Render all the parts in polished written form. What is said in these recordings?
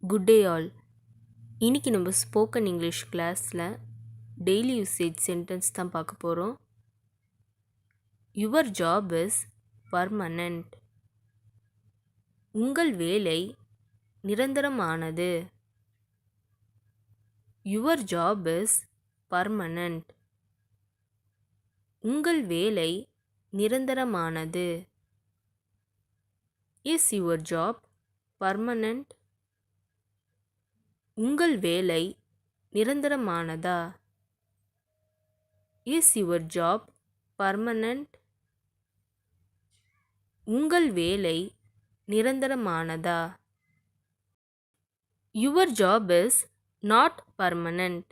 Good day all. இன்னைக்கு நம்ம spoken English கிளாஸில் டெய்லி யூசேஜ் சென்டென்ஸ் தான் பார்க்க போகிறோம். Your job is permanent. உங்கள் வேலை நிரந்தரமானது. Your job is permanent. உங்கள் வேலை நிரந்தரமானது. Is your job permanent? உங்கள் வேலை நிரந்தரமானதா? Is your job permanent? உங்கள் வேலை நிரந்தரமானதா? Your job is not permanent.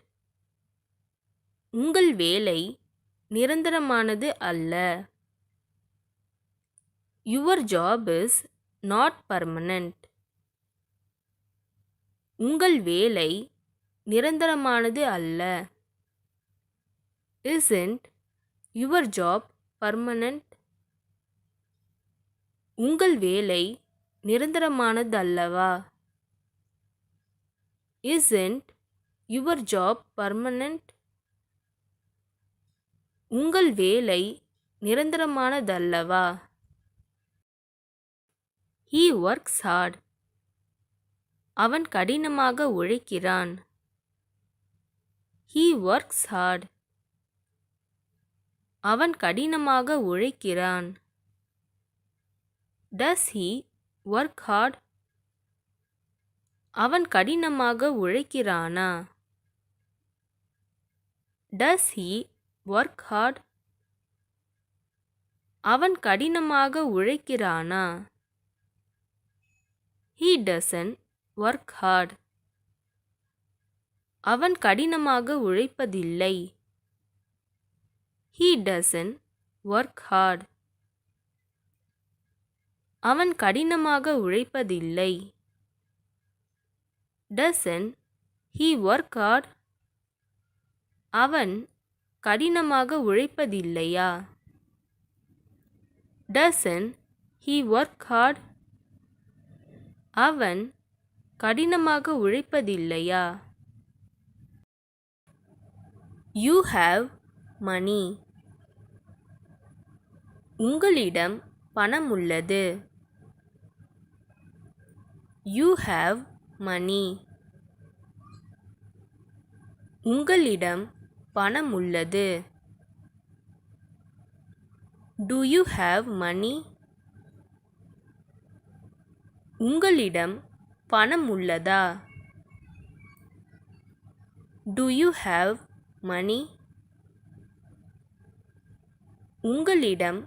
உங்கள் வேலை நிரந்தரமானது அல்ல. Your job is not permanent. உங்கள் வேலை நிரந்தரமானது அல்ல. Isn't your job permanent? உங்கள் வேலை நிரந்தரமானது அல்லவா? Isn't your job permanent? உங்கள் வேலை நிரந்தரமானதல்லவா? He works hard. அவன் கடினமாக உழைக்கிறான். He works hard. அவன் கடினமாக உழைக்கிறான். Does he work hard? அவன் கடினமாக உழைக்கிறானா? Does he work hard? அவன் கடினமாக உழைக்கிறானா? He doesn't work hard. அவன் கடினமாக உழைப்பதில்லை. He doesn't work hard. அவன் கடினமாக உழைப்பதில்லை. Doesn't he work hard? அவன் கடினமாக உழைப்பதில்லையா? Doesn't he work hard? அவன் கடினமாக உழைப்பதில்லையா? You have money. உங்களிடம் பணம் உள்ளது. You have money. உங்களிடம் பணம் உள்ளது. Do you have money? உங்களிடம் பணம் உள்ளதா? Do you have money? உங்களிடம்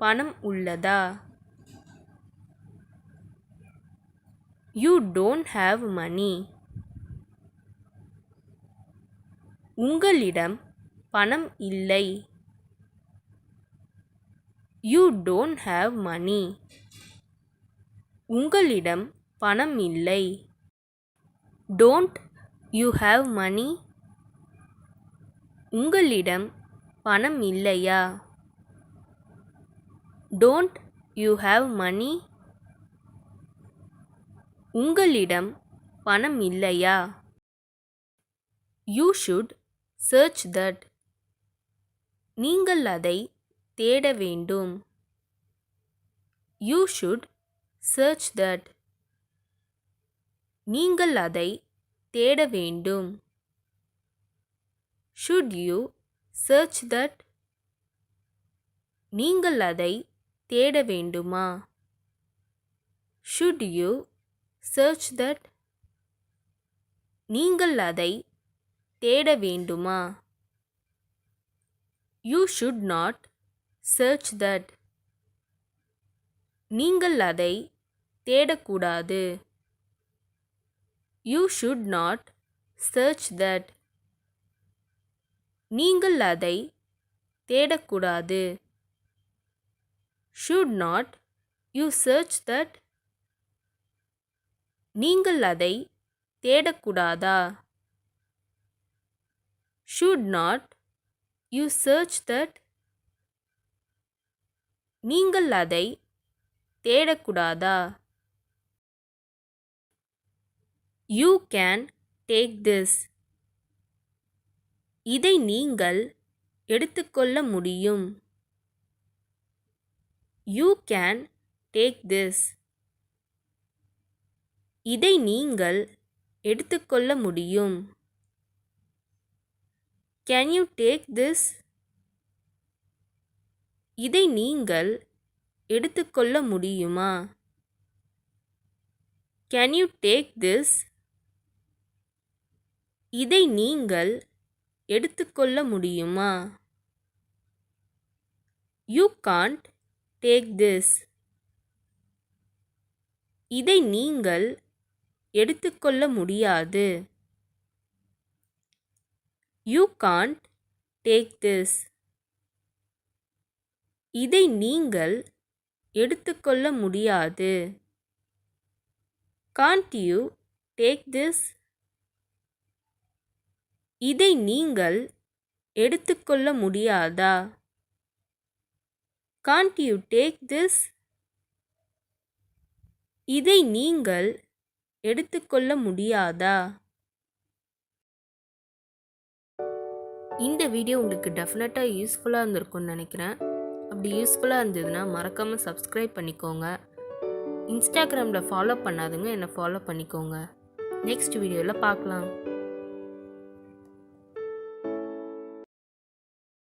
பணம் உள்ளதா? You don't have money. உங்களிடம் பணம் இல்லை. You don't have money. உங்களிடம் பணம் இல்லை. Don't you have money? உங்களிடம் பணம் இல்லையா? Don't you have money? உங்களிடம் பணம் இல்லையா? You should search that. நீங்கள் அதை தேட வேண்டும். You should search that. நீங்கள் அதை தேட வேண்டும். Should you search that? நீங்கள் அதை தேட வேண்டுமா? Should you search that? நீங்கள் அதை தேட வேண்டுமா? You should not search that. நீங்கள் அதை தேடக்கூடாது. You should not search that. நீங்கள் அதை தேடக்கூடாது. Should not you search that? நீங்கள் அதை தேடக்கூடாதா? Should not you search that? நீங்கள் அதை தேடக்கூடாதா? You can take this. இதை நீங்கள் எடுத்துக்கொள்ள முடியும். You can take this. இதை நீங்கள் எடுத்துக்கொள்ள முடியும். Can you take this? இதை நீங்கள் எடுத்துக்கொள்ள முடியுமா? Can you take this? இதை நீங்கள் எடுத்துக்கொள்ள முடியுமா? You can't take this. இதை நீங்கள் எடுத்துக்கொள்ள முடியாது. You can't take this. இதை நீங்கள் எடுத்துக்கொள்ள முடியாது. Can't you take this? இதை நீங்கள் எடுத்துக்கொள்ள முடியாதா? Can't you take this? இதை நீங்கள் எடுத்துக்கொள்ள முடியாதா? இந்த வீடியோ உங்களுக்கு டெஃபினட்டாக யூஸ்ஃபுல்லாக இருந்திருக்கும்னு நினைக்கிறேன். அப்படி யூஸ்ஃபுல்லாக இருந்ததுன்னா மறக்காமல் சப்ஸ்கிரைப் பண்ணிக்கோங்க. இன்ஸ்டாகிராமில் ஃபாலோ பண்ணாதுங்க என்னை ஃபாலோ பண்ணிக்கோங்க. நெக்ஸ்ட் வீடியோவில் பார்க்கலாம்.